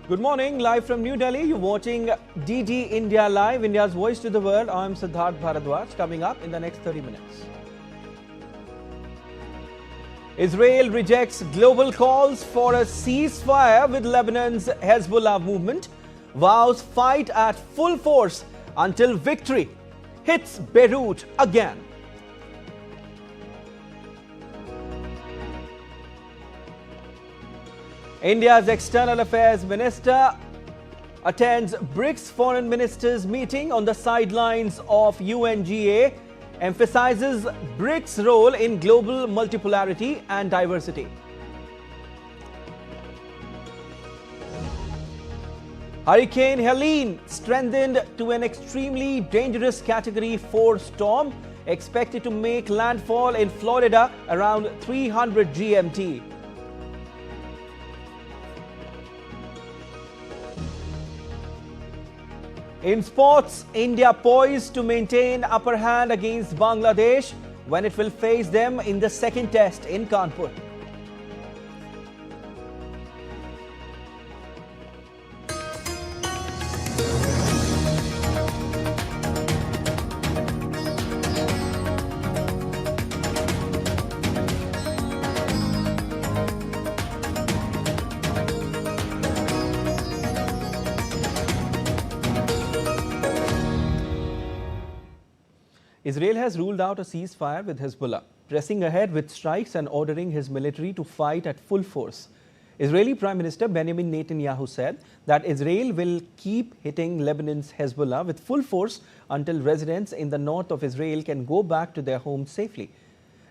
Good morning, live from New Delhi. You're watching DD India Live, India's voice to the world. I'm Prasar Bharati. Coming up in the next 30 minutes. Israel rejects global calls for a ceasefire with Lebanon's Hezbollah movement. Vows fight at full force until victory. Hits Beirut again. India's External Affairs Minister attends BRICS Foreign Ministers meeting on the sidelines of UNGA, emphasizes BRICS' role in global multipolarity and diversity. Hurricane Helene strengthened to an extremely dangerous Category 4 storm, expected to make landfall in Florida around 300 GMT. In sports, India poised to maintain upper hand against Bangladesh when it will face them in the second test in Kanpur. Israel has ruled out a ceasefire with Hezbollah, pressing ahead with strikes and ordering his military to fight at full force. Israeli Prime Minister Benjamin Netanyahu said that Israel will keep hitting Lebanon's Hezbollah with full force until residents in the north of Israel can go back to their homes safely.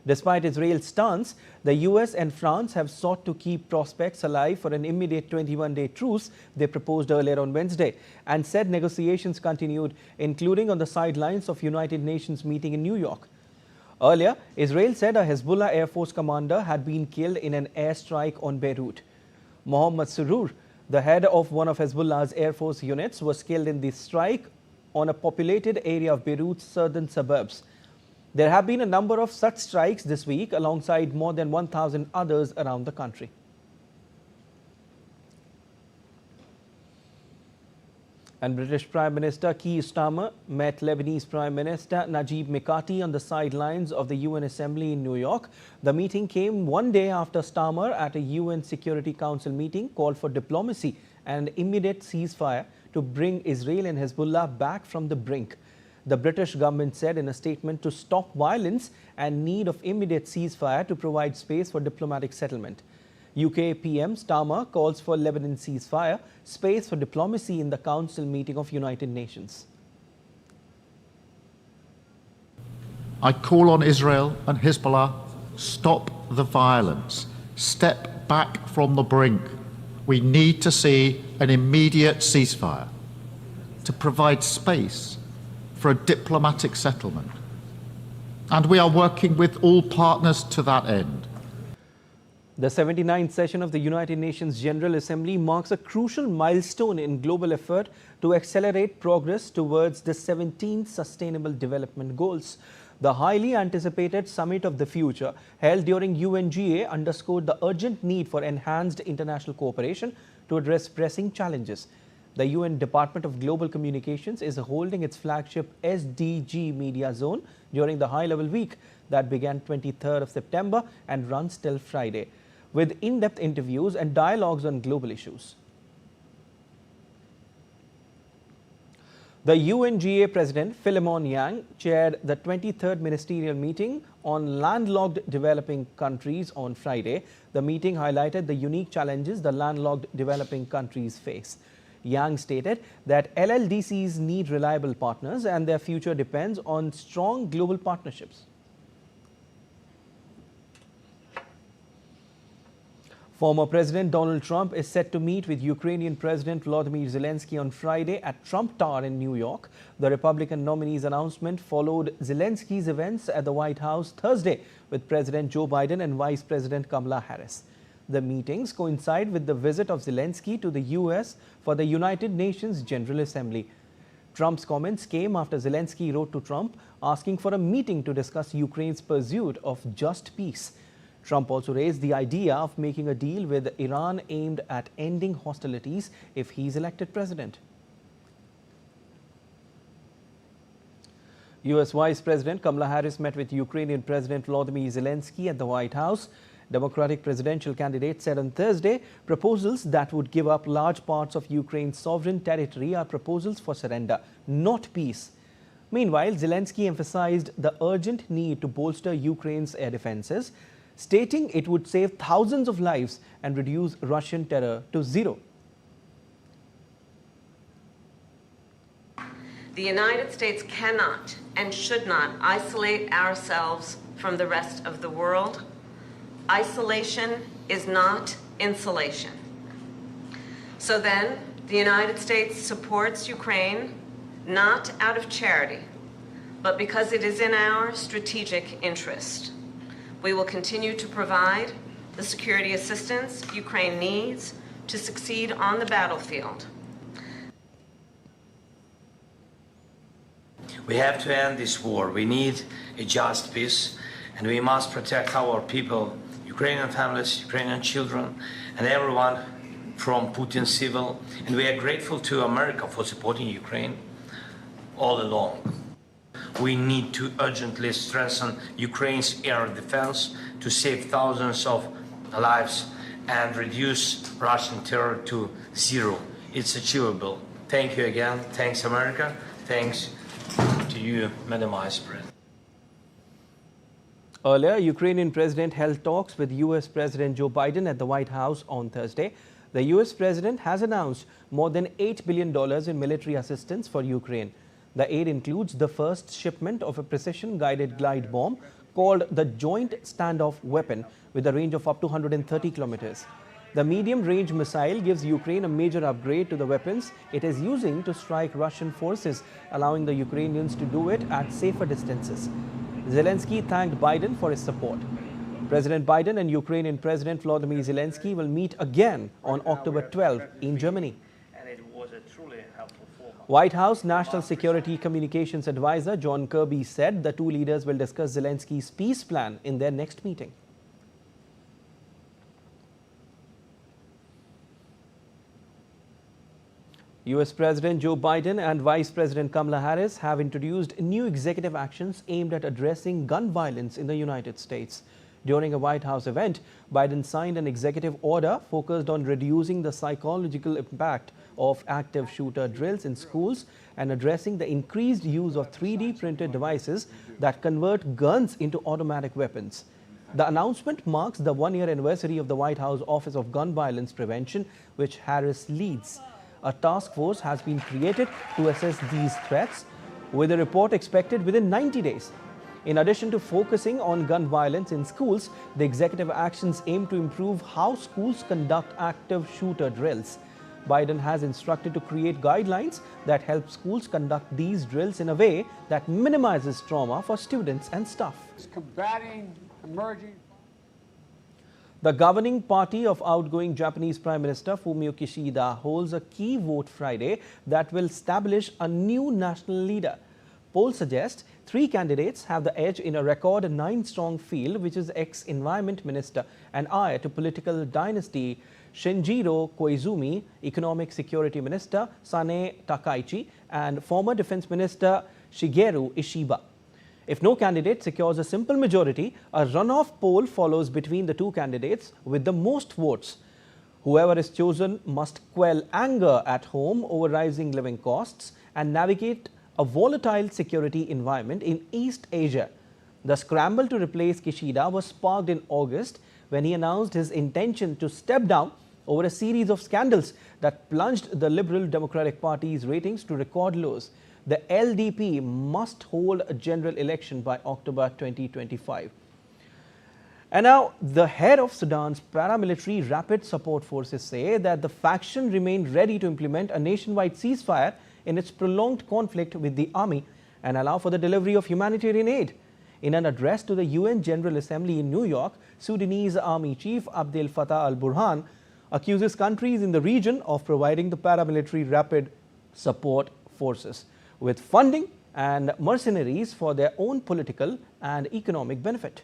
Despite Israel's stance, the US and France have sought to keep prospects alive for an immediate 21-day truce they proposed earlier on Wednesday, and said negotiations continued, including on the sidelines of United Nations meeting in New York. Earlier, Israel said a Hezbollah Air Force commander had been killed in an airstrike on Beirut. Mohammad Surur, the head of one of Hezbollah's Air Force units, was killed in this strike on a populated area of Beirut's southern suburbs. There have been a number of such strikes this week alongside more than 1,000 others around the country. And British Prime Minister Keir Starmer met Lebanese Prime Minister Najib Mikati on the sidelines of the UN Assembly in New York. The meeting came one day after Starmer, at a UN Security Council meeting, called for diplomacy and immediate ceasefire to bring Israel and Hezbollah back from the brink. The British government said in a statement to stop violence and need of immediate ceasefire to provide space for diplomatic settlement. UK PM Starmer calls for Lebanon ceasefire, space for diplomacy in the Council meeting of United Nations. I call on Israel and Hezbollah, stop the violence, step back from the brink. We need to see an immediate ceasefire to provide space for a diplomatic settlement. And we are working with all partners to that end. The 79th session of the United Nations General Assembly marks a crucial milestone in global effort to accelerate progress towards the 17 Sustainable Development Goals. The highly anticipated Summit of the Future, held during UNGA, underscored the urgent need for enhanced international cooperation to address pressing challenges. The UN Department of Global Communications is holding its flagship SDG Media Zone during the high-level week that began 23rd of September and runs till Friday, with in-depth interviews and dialogues on global issues. The UNGA President Philemon Yang chaired the 23rd Ministerial Meeting on landlocked developing countries on Friday. The meeting highlighted the unique challenges the landlocked developing countries face. Yang stated that LLDCs need reliable partners and their future depends on strong global partnerships. Former President Donald Trump is set to meet with Ukrainian President Volodymyr Zelensky on Friday at Trump Tower in New York. The Republican nominee's announcement followed Zelensky's events at the White House Thursday with President Joe Biden and Vice President Kamala Harris. The meetings coincide with the visit of Zelensky to the U.S. for the United Nations General Assembly. Trump's comments came after Zelensky wrote to Trump asking for a meeting to discuss Ukraine's pursuit of just peace. Trump also raised the idea of making a deal with Iran aimed at ending hostilities if he's elected president. U.S. Vice President Kamala Harris met with Ukrainian President Volodymyr Zelensky at the White House. Democratic presidential candidate said on Thursday proposals that would give up large parts of Ukraine's sovereign territory are proposals for surrender, not peace. Meanwhile, Zelensky emphasized the urgent need to bolster Ukraine's air defenses, stating it would save thousands of lives and reduce Russian terror to zero. The United States cannot and should not isolate ourselves from the rest of the world. Isolation is not insulation. So then, the United States supports Ukraine not out of charity, but because it is in our strategic interest. We will continue to provide the security assistance Ukraine needs to succeed on the battlefield. We have to end this war. We need a just peace, and we must protect our people, Ukrainian families, Ukrainian children, and everyone from Putin's civil. And we are grateful to America for supporting Ukraine all along. We need to urgently strengthen Ukraine's air defense to save thousands of lives and reduce Russian terror to zero. It's achievable. Thank you again. Thanks, America. Thanks to you, Madam Vice President. Earlier, Ukrainian president held talks with U.S. President Joe Biden at the White House on Thursday. The U.S. president has announced more than $8 billion in military assistance for Ukraine. The aid includes the first shipment of a precision-guided glide bomb called the Joint Standoff Weapon with a range of up to 130 kilometers. The medium-range missile gives Ukraine a major upgrade to the weapons it is using to strike Russian forces, allowing the Ukrainians to do it at safer distances. Zelensky thanked Biden for his support. President Biden and Ukrainian President Volodymyr Zelensky will meet again on October 12 in Germany. White House National Security Communications Advisor John Kirby said the two leaders will discuss Zelensky's peace plan in their next meeting. U.S. President Joe Biden and Vice President Kamala Harris have introduced new executive actions aimed at addressing gun violence in the United States. During a White House event, Biden signed an executive order focused on reducing the psychological impact of active shooter drills in schools and addressing the increased use of 3D printed devices that convert guns into automatic weapons. The announcement marks the one-year anniversary of the White House Office of Gun Violence Prevention, which Harris leads. A task force has been created to assess these threats, with a report expected within 90 days. In addition to focusing on gun violence in schools, the executive actions aim to improve how schools conduct active shooter drills. Biden has instructed to create guidelines that help schools conduct these drills in a way that minimizes trauma for students and staff. Combating emerging. The governing party of outgoing Japanese Prime Minister Fumio Kishida holds a key vote Friday that will establish a new national leader. Polls suggest three candidates have the edge in a record 9-strong field, which is ex-environment minister and heir to political dynasty Shinjiro Koizumi, economic security minister Sane Takaichi, and former defense minister Shigeru Ishiba. If no candidate secures a simple majority, a runoff poll follows between the two candidates with the most votes. Whoever is chosen must quell anger at home over rising living costs and navigate a volatile security environment in East Asia. The scramble to replace Kishida was sparked in August when he announced his intention to step down over a series of scandals that plunged the Liberal Democratic Party's ratings to record lows. The LDP must hold a general election by October 2025. And now, the head of Sudan's paramilitary rapid support forces say that the faction remained ready to implement a nationwide ceasefire in its prolonged conflict with the army and allow for the delivery of humanitarian aid. In an address to the UN General Assembly in New York, Sudanese Army Chief Abdel Fattah al-Burhan accuses countries in the region of providing the paramilitary rapid support forces with funding and mercenaries for their own political and economic benefit.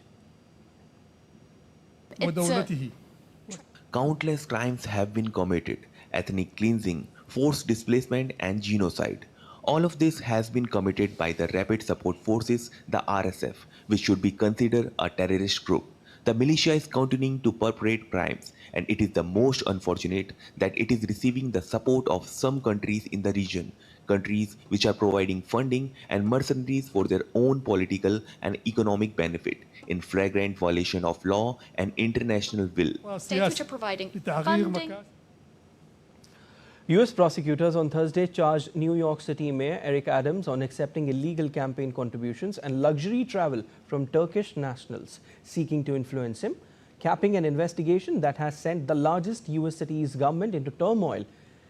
ودولته. Countless crimes have been committed: ethnic cleansing, forced displacement, and genocide. All of this has been committed by the Rapid Support Forces, the RSF, which should be considered a terrorist group. The militia is continuing to perpetrate crimes, and it is the most unfortunate that it is receiving the support of some countries in the region, countries which are providing funding and mercenaries for their own political and economic benefit, in flagrant violation of law and international will. States which are providing funding. U.S. prosecutors on Thursday charged New York City Mayor Eric Adams on accepting illegal campaign contributions and luxury travel from Turkish nationals seeking to influence him, capping an investigation that has sent the largest U.S. city's government into turmoil.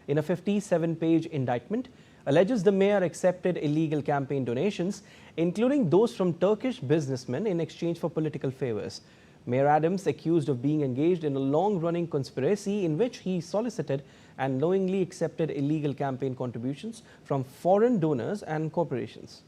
In a 57-page indictment, alleges the mayor accepted illegal campaign donations, including those from Turkish businessmen in exchange for political favors. Mayor Adams accused of being engaged in a long-running conspiracy in which he solicited and knowingly accepted illegal campaign contributions from foreign donors and corporations.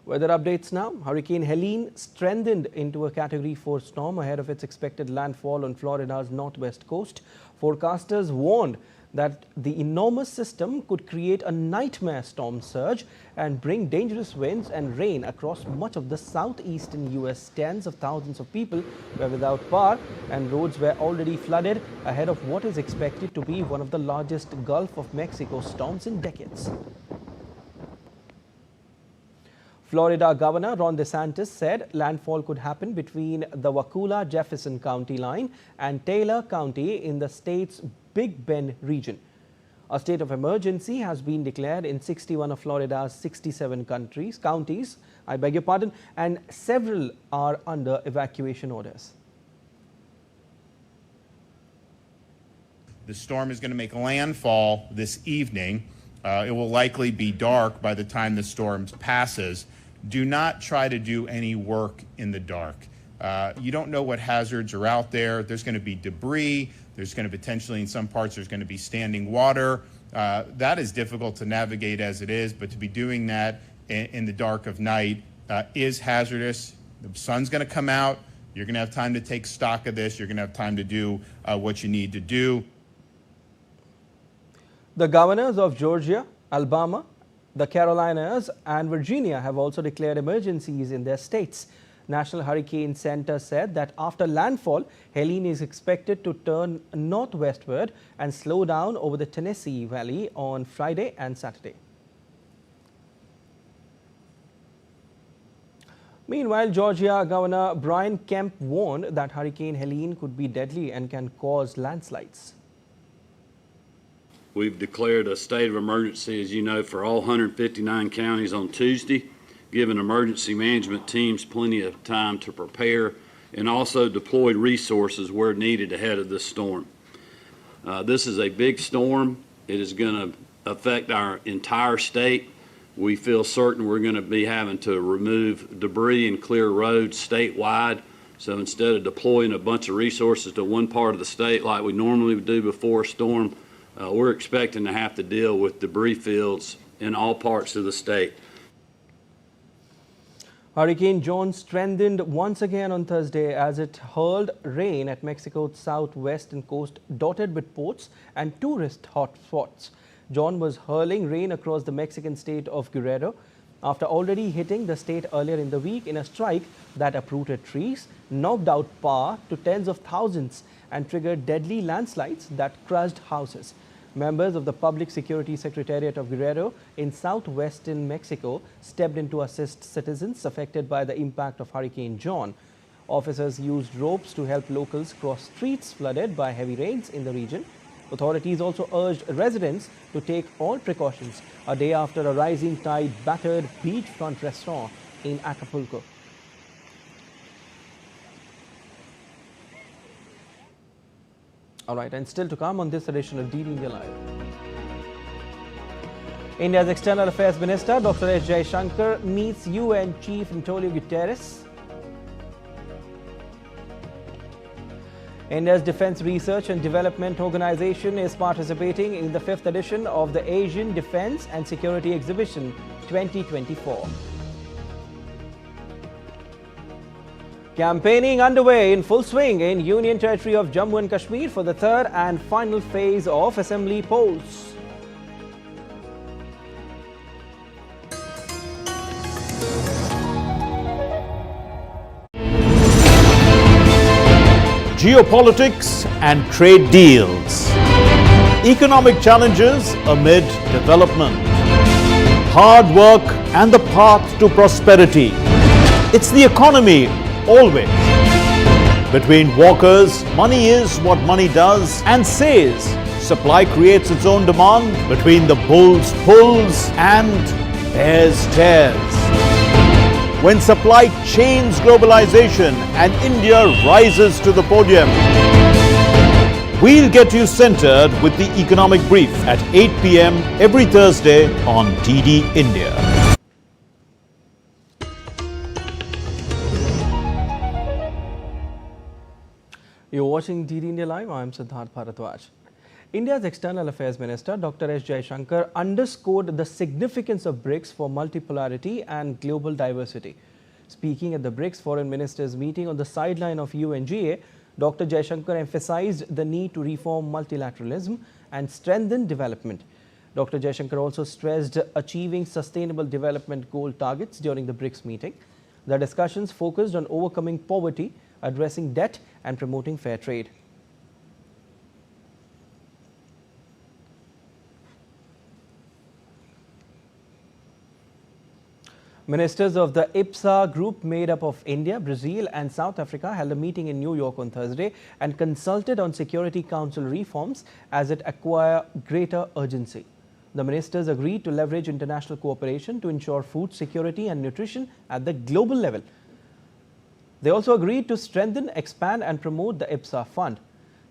Weather updates now. Hurricane Helene strengthened into a Category 4 storm ahead of its expected landfall on Florida's northwest coast. Forecasters warned that the enormous system could create a nightmare storm surge and bring dangerous winds and rain across much of the southeastern U.S. Tens of thousands of people were without power and roads were already flooded ahead of what is expected to be one of the largest Gulf of Mexico storms in decades. Florida Governor Ron DeSantis said landfall could happen between the Wakulla-Jefferson County line and Taylor County in the state's Big Bend region. A state of emergency has been declared in 61 of Florida's 67 counties, and several are under evacuation orders. The storm is going to make landfall this evening. It will likely be dark by the time the storm passes. Do not try to do any work in the dark. You don't know what hazards are out there. There's going to be debris. There's going to potentially, in some parts, there's going to be standing water. That is difficult to navigate as it is, but to be doing that in the dark of night is hazardous. The sun's going to come out. You're going to have time to take stock of this. You're going to have time to do what you need to do. The governors of Georgia, Alabama, the Carolinas and Virginia have also declared emergencies in their states. National Hurricane Center said that after landfall, Helene is expected to turn northwestward and slow down over the Tennessee Valley on Friday and Saturday. Meanwhile, Georgia Governor Brian Kemp warned that Hurricane Helene could be deadly and can cause landslides. We've declared a state of emergency, as you know, for all 159 counties on Tuesday, giving emergency management teams plenty of time to prepare and also deployed resources where needed ahead of this storm. This is a big storm. It is going to affect our entire state. We feel certain we're going to be having to remove debris and clear roads statewide. So instead of deploying a bunch of resources to one part of the state like we normally would do before a storm, we're expecting to have to deal with debris fields in all parts of the state. Hurricane John strengthened once again on Thursday as it hurled rain at Mexico's southwestern coast, dotted with ports and tourist hotspots. John was hurling rain across the Mexican state of Guerrero after already hitting the state earlier in the week in a strike that uprooted trees, knocked out power to tens of thousands, and triggered deadly landslides that crushed houses. Members of the Public Security Secretariat of Guerrero in southwestern Mexico stepped in to assist citizens affected by the impact of Hurricane John. Officers used ropes to help locals cross streets flooded by heavy rains in the region. Authorities also urged residents to take all precautions a day after a rising tide battered beachfront restaurant in Acapulco. All right, and still to come on this edition of DD India Live. India's External Affairs Minister Dr. S. Jaishankar meets UN Chief Antonio Guterres. India's Defence Research and Development Organization is participating in the 5th edition of the Asian Defence and Security Exhibition 2024. Campaigning underway in full swing in Union Territory of Jammu and Kashmir for the third and final phase of assembly polls. Geopolitics and trade deals. Economic challenges amid development. Hard work and the path to prosperity. It's the economy always. Between walkers, money is what money does and says. Supply creates its own demand. Between the bulls pulls and bears tears. When supply chains globalization and India rises to the podium. We'll get you centered with the economic brief at 8 p.m. every Thursday on DD India. You're watching DD India Live. I'm Siddharth Bharadwaj. India's External Affairs Minister Dr. S. Jaishankar underscored the significance of BRICS for multipolarity and global diversity. Speaking at the BRICS Foreign Ministers meeting on the sideline of UNGA, Dr. Jaishankar emphasized the need to reform multilateralism and strengthen development. Dr. Jaishankar also stressed achieving sustainable development goal targets during the BRICS meeting. The discussions focused on overcoming poverty, addressing debt and promoting fair trade. Ministers of the IPSA group made up of India, Brazil and South Africa held a meeting in New York on Thursday and consulted on Security Council reforms as it acquire greater urgency. The ministers agreed to leverage international cooperation to ensure food security and nutrition at the global level. They also agreed to strengthen, expand and promote the IPSA fund.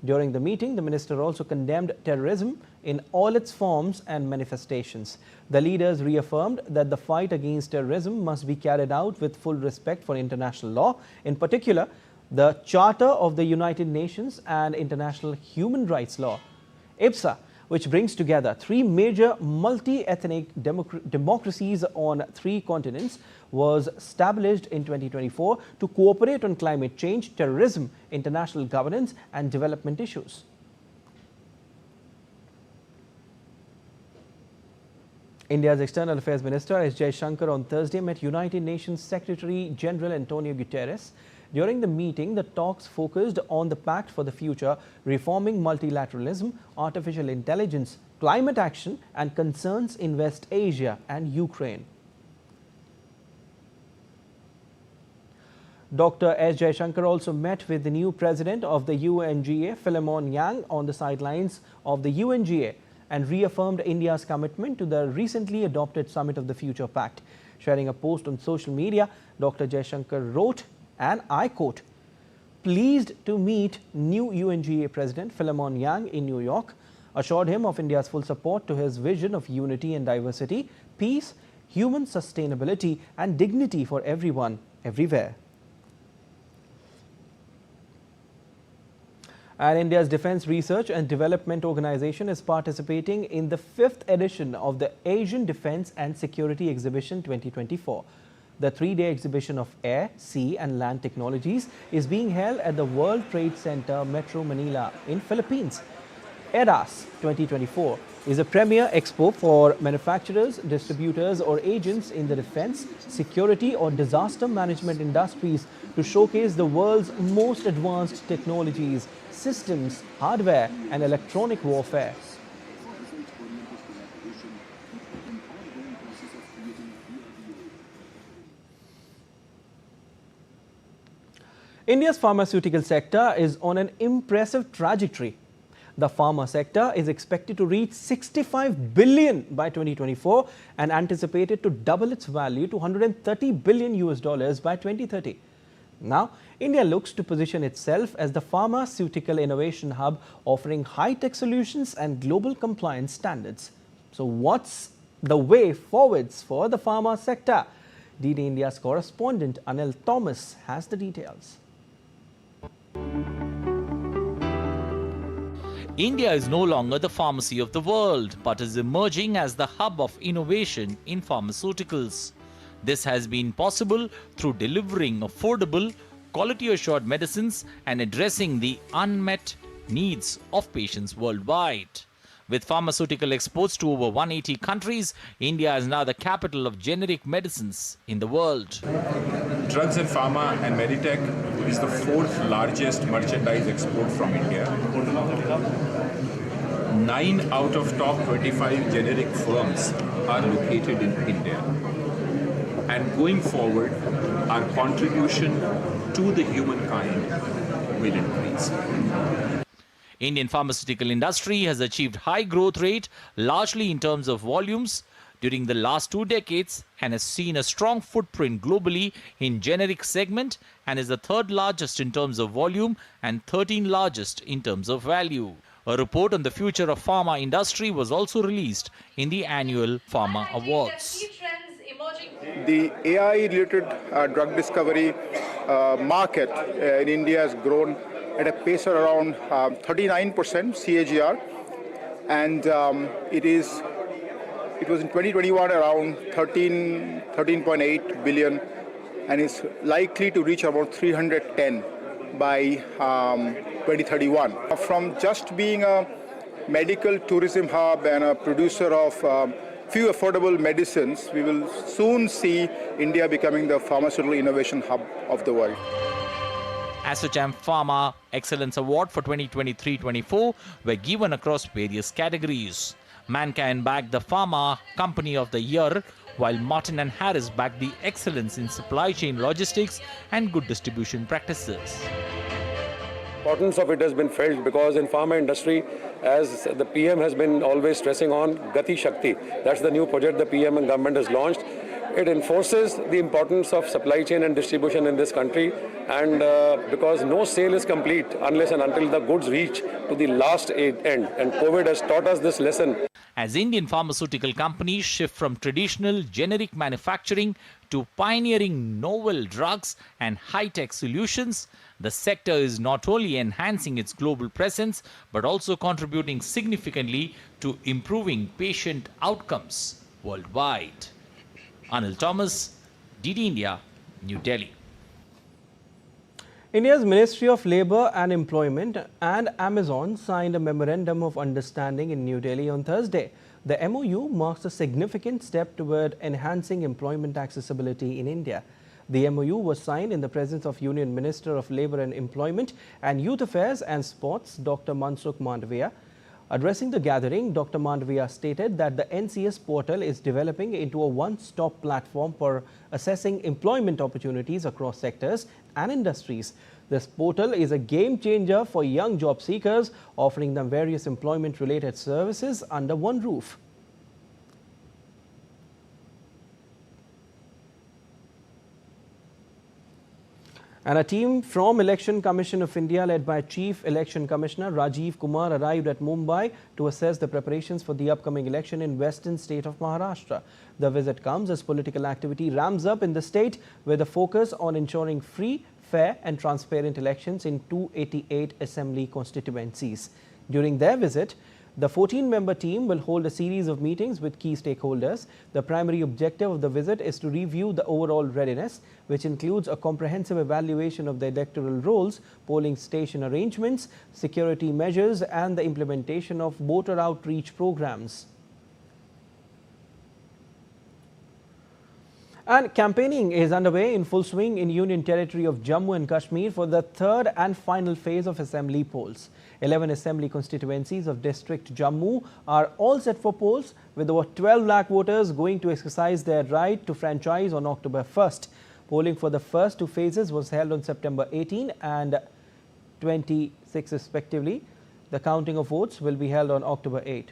During the meeting, the minister also condemned terrorism in all its forms and manifestations. The leaders reaffirmed that the fight against terrorism must be carried out with full respect for international law, in particular, the Charter of the United Nations and international human rights law. IPSA, which brings together three major multi-ethnic democracies on 3 continents, was established in 2024 to cooperate on climate change, terrorism, international governance and development issues. India's External Affairs Minister S. Jaishankar on Thursday met United Nations Secretary General Antonio Guterres. During the meeting, the talks focused on the Pact for the Future, reforming multilateralism, artificial intelligence, climate action and concerns in West Asia and Ukraine. Dr. S. Jaishankar also met with the new president of the UNGA, Philemon Yang, on the sidelines of the UNGA and reaffirmed India's commitment to the recently adopted Summit of the Future Pact. Sharing a post on social media, Dr. Jaishankar wrote, and I quote, "Pleased to meet new UNGA President Philemon Yang in New York, assured him of India's full support to his vision of unity and diversity, peace, human sustainability and dignity for everyone, everywhere." And India's Defence Research and Development Organization is participating in the 5th edition of the Asian Defence and Security Exhibition 2024. The 3-day exhibition of air, sea and land technologies is being held at the World Trade Center, Metro Manila in Philippines. EDAS 2024 is a premier expo for manufacturers, distributors or agents in the defense, security or disaster management industries to showcase the world's most advanced technologies, systems, hardware and electronic warfare. India's pharmaceutical sector is on an impressive trajectory. The pharma sector is expected to reach 65 billion by 2024 and anticipated to double its value to $130 billion by 2030. Now, India looks to position itself as the pharmaceutical innovation hub, offering high-tech solutions and global compliance standards. So what's the way forwards for the pharma sector? DD India's correspondent Anil Thomas has the details. India is no longer the pharmacy of the world, but is emerging as the hub of innovation in pharmaceuticals. This has been possible through delivering affordable, quality assured medicines and addressing the unmet needs of patients worldwide. With pharmaceutical exports to over 180 countries, India is now the capital of generic medicines in the world. Drugs and pharma and Meditech is the fourth largest merchandise export from India. 9 out of top 25 generic firms are located in India. And going forward, our contribution to the humankind will increase. Indian pharmaceutical industry has achieved high growth rate largely in terms of volumes during the last 2 decades and has seen a strong footprint globally in generic segment and is the third largest in terms of volume and 13th largest in terms of value. A report on the future of pharma industry was also released in the annual Pharma Awards. The AI-related drug discovery market in India has grown at a pace of around 39% CAGR, and it was in 2021 around 13.8 billion, and is likely to reach about 310 by 2031. From just being a medical tourism hub and a producer of few affordable medicines, we will soon see India becoming the pharmaceutical innovation hub of the world. ASSOCHAM Pharma Excellence Award for 2023-24 were given across various categories. Mankind backed the Pharma Company of the Year, while Martin & Harris backed the excellence in supply chain logistics and good distribution practices. Importance of it has been felt because in pharma industry, as the PM has been always stressing on Gati Shakti, that's the new project the PM and government has launched. It enforces the importance of supply chain and distribution in this country, and because no sale is complete unless and until the goods reach to the last end, and COVID has taught us this lesson. As Indian pharmaceutical companies shift from traditional generic manufacturing to pioneering novel drugs and high-tech solutions, the sector is not only enhancing its global presence but also contributing significantly to improving patient outcomes worldwide. Anil Thomas, DD India, New Delhi. India's Ministry of Labour and Employment and Amazon signed a memorandum of understanding in New Delhi on Thursday. The MOU marks a significant step toward enhancing employment accessibility in India. The MOU was signed in the presence of Union Minister of Labour and Employment and Youth Affairs and Sports, Dr. Mansukh Mandavia. Addressing the gathering, Dr. Mandavia stated that the NCS portal is developing into a one-stop platform for assessing employment opportunities across sectors and industries. This portal is a game changer for young job seekers, offering them various employment-related services under one roof. And a team from Election Commission of India led by Chief Election Commissioner Rajiv Kumar arrived at Mumbai to assess the preparations for the upcoming election in western state of Maharashtra. The visit comes as political activity ramps up in the state with a focus on ensuring free, fair and transparent elections in 288 assembly constituencies. During their visit, the 14-member team will hold a series of meetings with key stakeholders. The primary objective of the visit is to review the overall readiness, which includes a comprehensive evaluation of the electoral rolls, polling station arrangements, security measures, and the implementation of voter outreach programs. And campaigning is underway in full swing in Union Territory of Jammu and Kashmir for the third and final phase of assembly polls. 11 assembly constituencies of District Jammu are all set for polls, with over 12 lakh voters going to exercise their right to franchise on October 1st. Polling for the first two phases was held on September 18 and 26 respectively. The counting of votes will be held on October 8.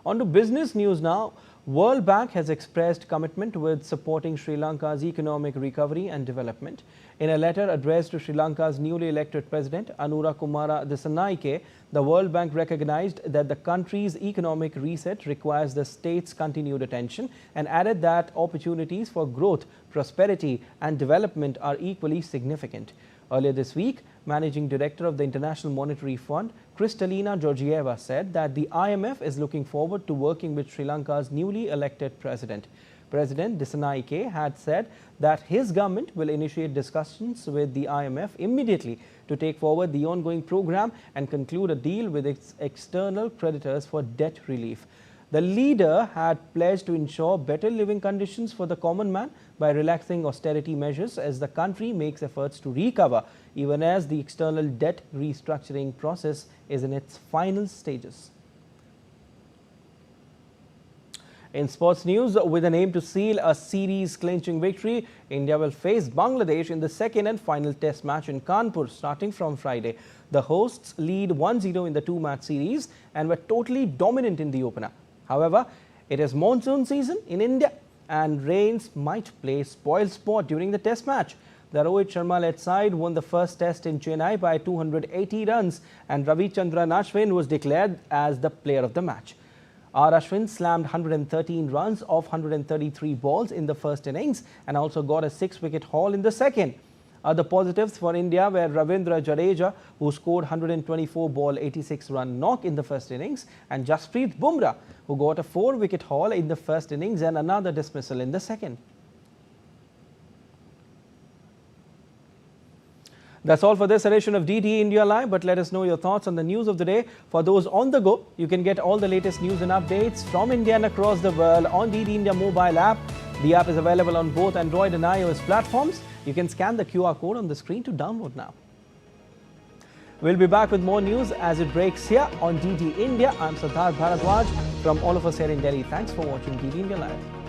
On to business news now. World Bank has expressed commitment with supporting Sri Lanka's economic recovery and development. In a letter addressed to Sri Lanka's newly elected president, Anura Kumara Dissanayake, the World Bank recognized that the country's economic reset requires the state's continued attention and added that opportunities for growth, prosperity and development are equally significant. Earlier this week, Managing Director of the International Monetary Fund, Kristalina Georgieva, said that the IMF is looking forward to working with Sri Lanka's newly elected president. President Disanaike had said that his government will initiate discussions with the IMF immediately to take forward the ongoing program and conclude a deal with its external creditors for debt relief. The leader had pledged to ensure better living conditions for the common man by relaxing austerity measures as the country makes efforts to recover, even as the external debt restructuring process is in its final stages. In sports news, with an aim to seal a series-clinching victory, India will face Bangladesh in the second and final test match in Kanpur starting from Friday. The hosts lead 1-0 in the two-match series and were totally dominant in the opener. However, it is monsoon season in India and rains might play spoil sport during the test match. The Rohit Sharma-led side won the first test in Chennai by 280 runs and Ravichandran Ashwin was declared as the player of the match. R. Ashwin slammed 113 runs off 133 balls in the first innings and also got a 6-wicket haul in the second. Other positives for India were Ravindra Jadeja, who scored 124 ball 86-run knock in the first innings, and Jasprit Bumrah, who got a 4-wicket haul in the first innings and another dismissal in the second. That's all for this edition of DD India Live, but let us know your thoughts on the news of the day. For those on the go, you can get all the latest news and updates from India and across the world on DD India mobile app. The app is available on both Android and iOS platforms. You can scan the QR code on the screen to download now. We'll be back with more news as it breaks here on DD India. I'm Prasar Bharati from all of us here in Delhi. Thanks for watching DD India Live.